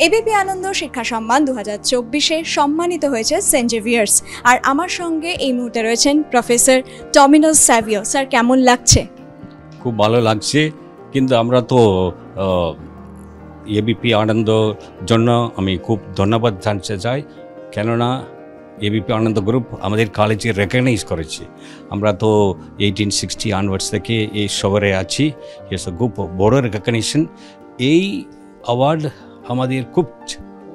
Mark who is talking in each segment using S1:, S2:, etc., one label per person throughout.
S1: ABP আনন্দ শিক্ষা সম্মান 2024-এ সম্মানিত হয়েছে সেন্ট জেভিয়ার্স। আর আমার সঙ্গে এই মুহূর্তে রয়েছেন প্রফেসর টমিনোস স্যাভিও। স্যার, কেমন লাগছে?
S2: খুব ভালো লাগছে, কিন্তু আমরা তো এবিপি আনন্দর জন্য আমি খুব ধন্যবাদ জানতে চাই, কেননা এবিপি আনন্দ গ্রুপ আমাদের কলেজে রেকগনাইজ করেছে। আমরা তো 1860 অনওয়ার্ডস থেকে এই শহরে আছি, ইটস এ খুব বড় রেকগনিশন। এই অ্যাওয়ার্ড আমাদের খুব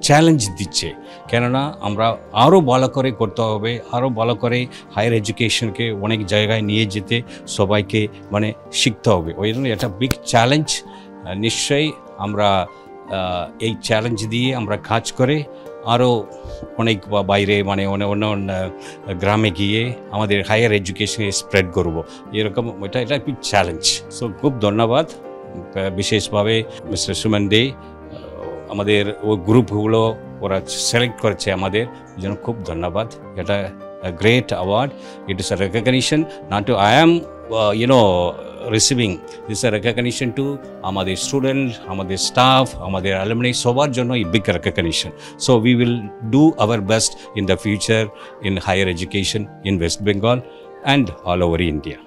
S2: চ্যালেঞ্জ দিচ্ছে, কেননা আমরা আরও ভালো করে করতে হবে, আরও ভালো করে হায়ার এডুকেশনকে অনেক জায়গায় নিয়ে যেতে সবাইকে শিখতে হবে। ওই জন্য এটা বিগ চ্যালেঞ্জ। নিশ্চয়ই আমরা এই চ্যালেঞ্জ দিয়ে আমরা কাজ করে আরও অনেক বাইরে অন্য গ্রামে গিয়ে আমাদের হায়ার এডুকেশনে স্প্রেড করব, এরকম এটা বিগ চ্যালেঞ্জ। সো খুব ধন্যবাদ বিশেষভাবে মিস্টার সুমন দে, আমাদের ওই গ্রুপগুলো ওরা সিলেক্ট করেছে আমাদের জন্য, খুব ধন্যবাদ। এটা great award, it is a recognition not to I am receiving this recognition to আমাদের স্টুডেন্ট, আমাদের স্টাফ, আমাদের অ্যালুমনি, সবার জন্য এই big recognition. So we will do our best in the future in higher education in West Bengal and all over India.